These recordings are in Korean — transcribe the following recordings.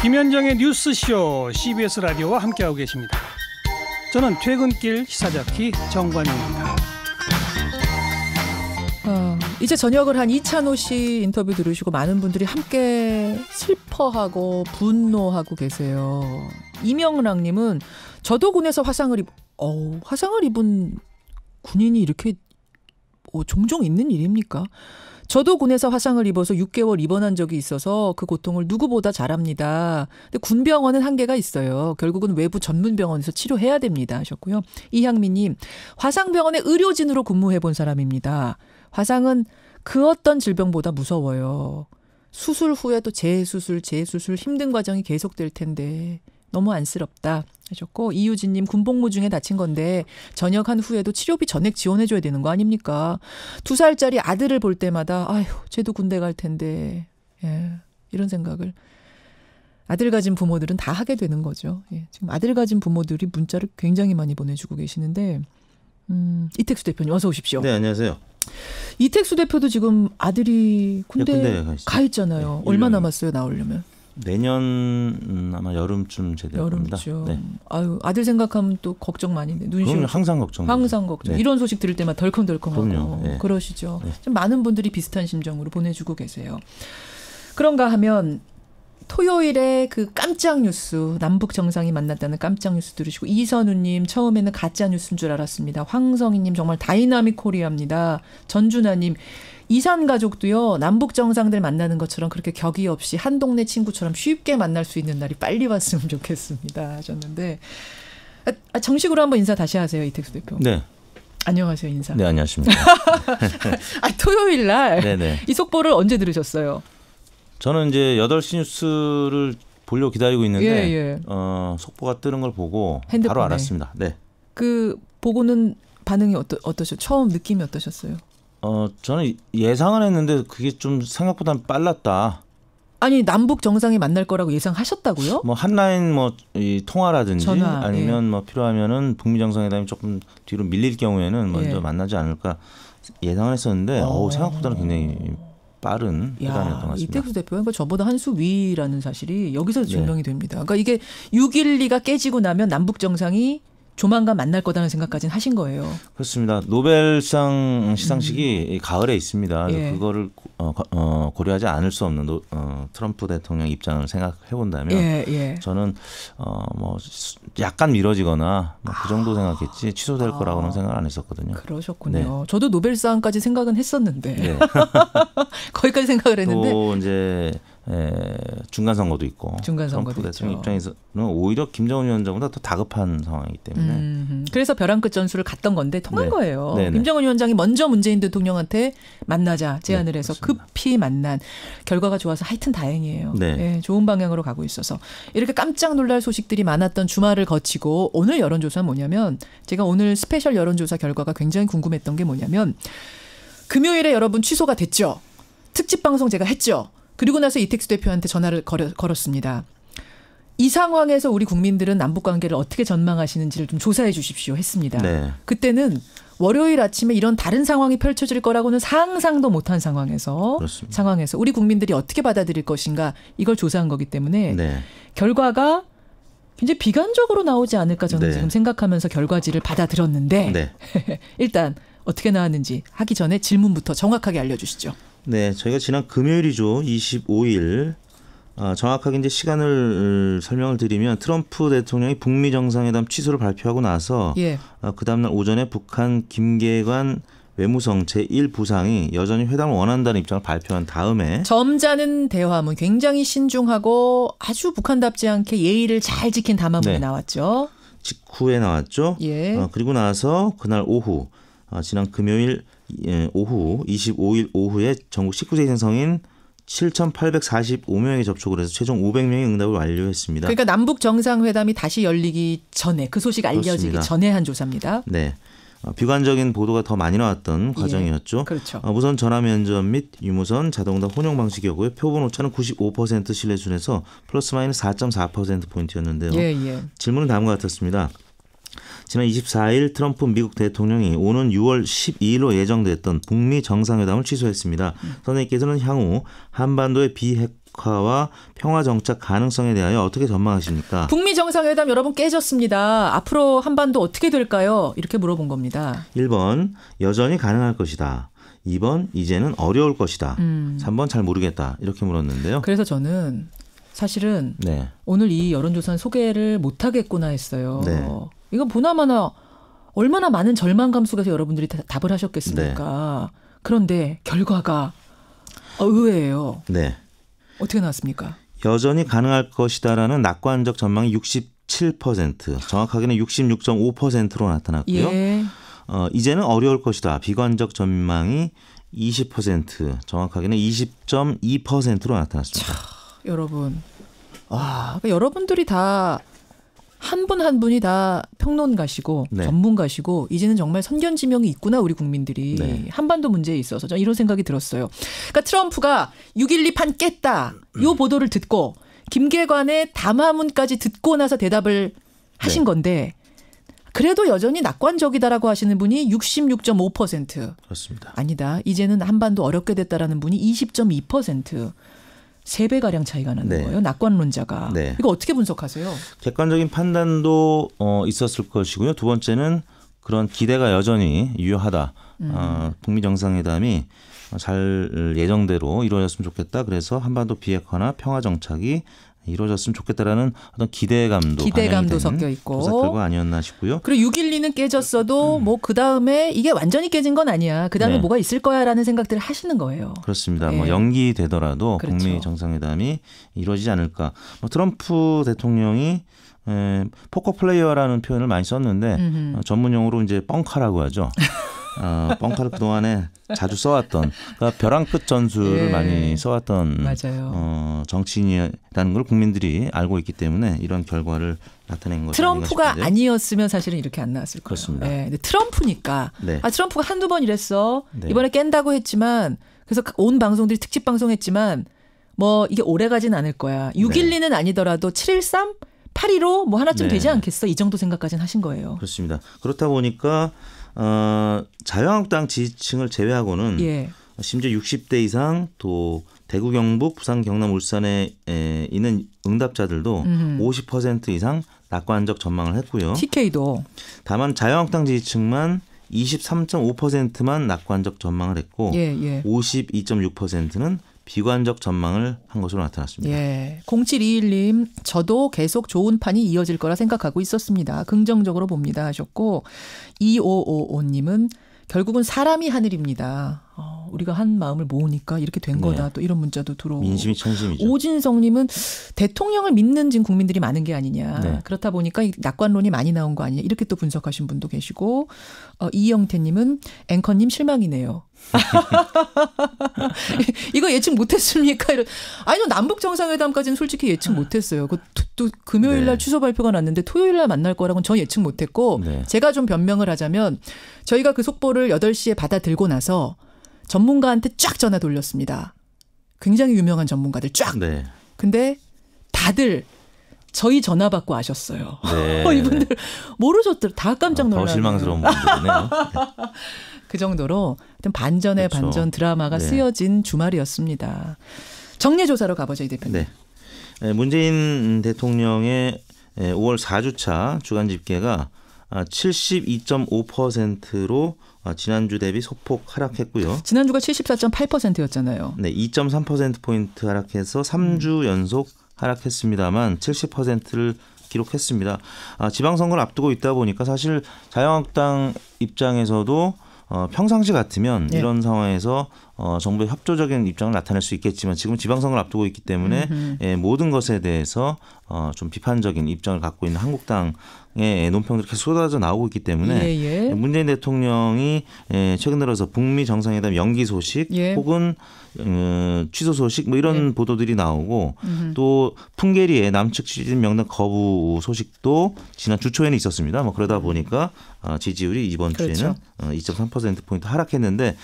김현정의 뉴스쇼 CBS 라디오와 함께하고 계십니다. 저는 퇴근길 시사자키 정관용입니다. 이제 저녁을 한 이찬호 씨 인터뷰 들으시고 많은 분들이 함께 슬퍼하고 분노하고 계세요. 이명락님은 저도 군에서 화상을 입은 군인이 이렇게 종종 있는 일입니까? 저도 군에서 화상을 입어서 6개월 입원한 적이 있어서 그 고통을 누구보다 잘 압니다. 근데 군병원은 한계가 있어요. 결국은 외부 전문병원에서 치료해야 됩니다 하셨고요. 이향미님, 화상병원의 의료진으로 근무해본 사람입니다. 화상은 그 어떤 질병보다 무서워요. 수술 후에도 재수술 힘든 과정이 계속될 텐데 너무 안쓰럽다 하셨고, 이유진님, 군복무 중에 다친 건데 전역한 후에도 치료비 전액 지원해줘야 되는 거 아닙니까? 2살짜리 아들을 볼 때마다 아휴 쟤도 군대 갈 텐데, 이런 생각을 아들 가진 부모들은 다 하게 되는 거죠. 지금 아들 가진 부모들이 문자를 굉장히 많이 보내주고 계시는데, 이택수 대표님 어서 오십시오. 네, 안녕하세요. 이택수 대표도 지금 아들이 군대에 가 있잖아요. 네, 얼마 남았어요 나오려면? 내년 아마 여름쯤 제대할 겁니다. 네. 아유, 아들 생각하면 또 걱정 많이 돼. 눈시울 항상 걱정. 항상 걱정. 네. 이런 소식 들을 때마다 덜컹덜컹하고. 그럼요. 네. 그러시죠. 네. 좀 많은 분들이 비슷한 심정으로 보내주고 계세요. 그런가 하면 토요일에 그 깜짝 뉴스, 남북 정상이 만났다는 깜짝 뉴스 들으시고, 이선우님 처음에는 가짜 뉴스인 줄 알았습니다. 황성희님 정말 다이나믹 코리아입니다. 전준하님, 이산 가족도요 남북 정상들 만나는 것처럼 그렇게 격의 없이 한 동네 친구처럼 쉽게 만날 수 있는 날이 빨리 왔으면 좋겠습니다 하셨는데, 정식으로 한번 인사 다시 하세요 이택수 대표. 네. 안녕하세요 인사. 네, 안녕하십니까. 토요일 날 이 네네. 속보를 언제 들으셨어요? 저는 이제 8시 뉴스를 보려고 기다리고 있는데 예. 속보가 뜨는 걸 보고 핸드폰에. 바로 알았습니다. 네. 그 보고는 반응이 어떠셨어요? 처음 느낌이 어떠셨어요? 저는 예상은 했는데 그게 좀 생각보다는 빨랐다. 아니 남북 정상이 만날 거라고 예상하셨다고요? 뭐 한라인 이 통화라든지 전화, 아니면 뭐 필요하면은 북미 정상회담이 조금 뒤로 밀릴 경우에는 먼저 만나지 않을까 예상을 했었는데 생각보다는 굉장히 빠른 회담이었던 것 같습니다. 이택수 대표가 그러니까 저보다 한 수 위라는 사실이 여기서 증명이 됩니다. 그러니까 이게 6.12가 깨지고 나면 남북 정상이 조만간 만날 거다는 생각까지는 하신 거예요. 그렇습니다. 노벨상 시상식이 가을에 있습니다. 예. 그거를 고려하지 않을 수 없는 트럼프 대통령 입장을 생각해 본다면 저는 뭐 약간 미뤄지거나 그 정도 생각했지 취소될 거라고는 생각 안 했었거든요. 그러셨군요. 네. 저도 노벨상까지 생각은 했었는데 네. 거기까지 생각을 했는데 또 이제 중간 선거도 있고 중간선거도 트럼프 대통령 입장에서는 오히려 김정은 위원장보다 더 다급한 상황이기 때문에 그래서 벼랑 끝 전술을 갔던 건데 통한 거예요. 네네. 김정은 위원장이 먼저 문재인 대통령한테 만나자 제안을 해서 그렇습니다. 급히 만난 결과가 좋아서 하여튼 다행이에요. 네. 좋은 방향으로 가고 있어서 이렇게 깜짝 놀랄 소식들이 많았던 주말을 거치고 오늘 여론조사는 뭐냐면, 제가 오늘 스페셜 여론조사 결과가 굉장히 궁금했던 게 뭐냐면, 금요일에 여러분 취소가 됐죠. 특집 방송 제가 했죠. 그리고 나서 이택수 대표한테 전화를 걸었습니다. 이 상황에서 우리 국민들은 남북관계를 어떻게 전망하시는지를 좀 조사해 주십시오 했습니다. 네. 그때는 월요일 아침에 이런 다른 상황이 펼쳐질 거라고는 상상도 못한 상황에서 우리 국민들이 어떻게 받아들일 것인가, 이걸 조사한 거기 때문에 결과가 굉장히 비관적으로 나오지 않을까 저는 지금 생각하면서 결과지를 받아들였는데 일단 어떻게 나왔는지 하기 전에 질문부터 정확하게 알려주시죠. 네, 저희가 지난 금요일이죠. 25일 정확하게 이제 시간을 설명을 드리면, 트럼프 대통령이 북미 정상회담 취소를 발표하고 나서 그 다음날 오전에 북한 김계관 외무성 제1부상이 여전히 회담을 원한다는 입장을 발표한 다음에 점잖은 대화문, 굉장히 신중하고 아주 북한답지 않게 예의를 잘 지킨 담화문이 나왔죠. 직후에 나왔죠. 그리고 나서 그날 오후 지난 금요일 오후 25일 오후에 전국 19세 이상 성인 7,845명이 접촉을 해서 최종 500명이 응답을 완료했습니다. 그러니까 남북 정상회담이 다시 열리기 전에, 그 소식 알려지기 그렇습니다. 전에 한 조사입니다. 네. 비관적인 보도가 더 많이 나왔던 과정이었죠. 그렇죠. 우선 전화 면접 및 유무선 자동응답 혼용 방식이었고요. 표본 오차는 95% 신뢰 수준에서 플러스 마이너스 4.4%포인트였는데요. 질문은 다음과 같았습니다. 지난 24일 트럼프 미국 대통령이 오는 6월 12일로 예정됐던 북미 정상회담을 취소했습니다. 선생님께서는 향후 한반도의 비핵 비핵화와 평화 정착 가능성에 대하여 어떻게 전망하십니까? 북미 정상회담 여러분 깨졌습니다. 앞으로 한반도 어떻게 될까요? 이렇게 물어본 겁니다. 1번 여전히 가능할 것이다. 2번 이제는 어려울 것이다. 3번 잘 모르겠다. 이렇게 물었는데요. 그래서 저는 사실은 네. 오늘 이 여론조사는 소개를 못하겠구나 했어요. 네. 이거 보나마나 얼마나 많은 절망감 속에서 여러분들이 답을 하셨겠습니까? 네. 그런데 결과가 의외예요. 네. 어떻게 나왔습니까? 여전히 가능할 것이다라는 낙관적 전망이 67%, 정확하게는 66.5%로 나타났고요. 예. 이제는 어려울 것이다. 비관적 전망이 20%, 정확하게는 20.2%로 나타났습니다. 차, 여러분, 그러니까 여러분들이 다 한 분 한 분이 다 평론가시고 네. 전문가시고 이제는 정말 선견지명이 있구나 우리 국민들이. 네. 한반도 문제에 있어서 저는 이런 생각이 들었어요. 그러니까 트럼프가 6.12 판 깼다. 이 보도를 듣고 김계관의 담화문까지 듣고 나서 대답을 하신 네. 건데 그래도 여전히 낙관적이다라고 하시는 분이 66.5%. 그렇습니다. 아니다. 이제는 한반도 어렵게 됐다라는 분이 20.2%. 3배가량 차이가 나는 네. 거예요. 낙관론자가. 네. 이거 어떻게 분석하세요? 객관적인 판단도 있었을 것이고요. 두 번째는 그런 기대가 여전히 유효하다. 북미 정상회담이 잘 예정대로 이루어졌으면 좋겠다. 그래서 한반도 비핵화나 평화 정착이 이루어졌으면 좋겠다라는 어떤 기대감도 섞여 있고 조사 결과 아니었나 싶고요. 그리고 6.12는 깨졌어도 뭐 그 다음에 이게 완전히 깨진 건 아니야. 그 다음에 네. 뭐가 있을 거야라는 생각들을 하시는 거예요. 그렇습니다. 네. 뭐 연기되더라도 그렇죠. 북미 정상회담이 이루어지지 않을까. 트럼프 대통령이 포커 플레이어라는 표현을 많이 썼는데 전문용어로 이제 뻥카라고 하죠. 뻥카를 그동안에 자주 써왔던 그러니까 벼랑 끝 전술을 예. 많이 써왔던 정치인이라는 걸 국민들이 알고 있기 때문에 이런 결과를 나타낸 것이 트럼프가 아니었으면 사실은 이렇게 안 나왔을 거예요. 그렇습니다. 네. 근데 트럼프니까 네. 트럼프가 한두 번 이랬어. 네. 이번에 깬다고 했지만 그래서 온 방송들이 특집 방송했지만 뭐 이게 오래 가진 않을 거야. 6.12는 네. 아니더라도 7.13? 8.15 뭐 하나쯤 네. 되지 않겠어? 이 정도 생각까지는 하신 거예요. 그렇습니다. 그렇다 보니까 자유한국당 지지층을 제외하고는 예. 심지어 60대 이상 또 대구, 경북, 부산, 경남, 울산에 있는 응답자들도 50% 이상 낙관적 전망을 했고요. TK도. 다만 자유한국당 지지층만 23.5%만 낙관적 전망을 했고 52.6%는 비관적 전망을 한 것으로 나타났습니다. 예. 0721님 저도 계속 좋은 판이 이어질 거라 생각하고 있었습니다. 긍정적으로 봅니다 하셨고 2555님은 결국은 사람이 하늘입니다. 우리가 한 마음을 모으니까 이렇게 된 거다. 또 이런 문자도 들어오고. 민심이 천심이죠. 오진성님은 대통령을 믿는 지금 국민들이 많은 게 아니냐. 네. 그렇다 보니까 이 낙관론이 많이 나온 거 아니냐. 이렇게 또 분석하신 분도 계시고 이영태님은 앵커님 실망이네요. 이거 예측 못했습니까? 아니, 남북 정상회담까지는 솔직히 예측 못했어요. 또 금요일 날 취소 발표가 났는데 토요일 날 만날 거라고는 전 예측 못했고 제가 좀 변명을 하자면 저희가 그 속보를 8시에 받아들고 나서 전문가한테 쫙 전화 돌렸습니다. 굉장히 유명한 전문가들 쫙. 네. 근데 다들 저희 전화 받고 아셨어요. 네. 이분들 모르셨더라고요. 다 깜짝 놀라요. 더 실망스러운 분들이네요. 그 정도로 반전의 그렇죠. 반전 드라마가 쓰여진 주말이었습니다. 정례조사로 가보죠, 이 대표님. 네. 문재인 대통령의 5월 4주차 주간 집계가 72.5%로 지난주 대비 소폭 하락했고요. 지난주가 74.8%였잖아요. 네, 2.3%포인트 하락해서 3주 연속 하락했습니다만 70%를 기록했습니다. 지방선거를 앞두고 있다 보니까 사실 자유한국당 입장에서도 평상시 같으면 이런 상황에서 정부의 협조적인 입장을 나타낼 수 있겠지만 지금 지방선거를 앞두고 있기 때문에 모든 것에 대해서 좀 비판적인 입장을 갖고 있는 한국당의 논평들이 계속 쏟아져 나오고 있기 때문에 문재인 대통령이 최근 들어서 북미 정상회담 연기 소식 혹은 취소 소식 뭐 이런 보도들이 나오고 또 풍계리의 남측 추진 명단 거부 소식도 지난 주 초에는 있었습니다. 뭐 그러다 보니까 지지율이 이번 주에는 2.3%포인트 하락했는데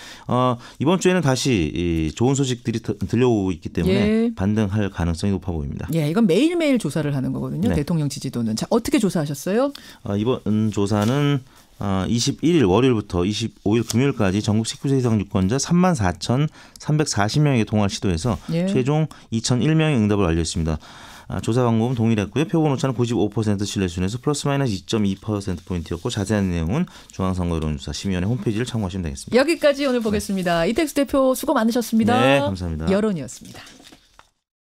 이번 주에는 다시 좋은 소식들이 들려오고 있기 때문에 반등할 가능성이 높아 보입니다. 이건 매일매일 조사를 하는 거거든요. 대통령 지지도는. 자, 어떻게 조사하셨어요? 이번 조사는 21일 월요일부터 25일 금요일까지 전국 19세 이상 유권자 34,340명에게 통화를 시도해서 예. 최종 2,001명의 응답을 완료했습니다. 조사 방법은 동일했고요. 표본 오차는 95% 신뢰 수준에서 플러스 마이너스 2.2%포인트였고 자세한 내용은 중앙선거 여론조사 심의위원회 홈페이지를 참고하시면 되겠습니다. 여기까지 오늘 보겠습니다. 이택수 대표 수고 많으셨습니다. 네, 감사합니다. 여론이었습니다.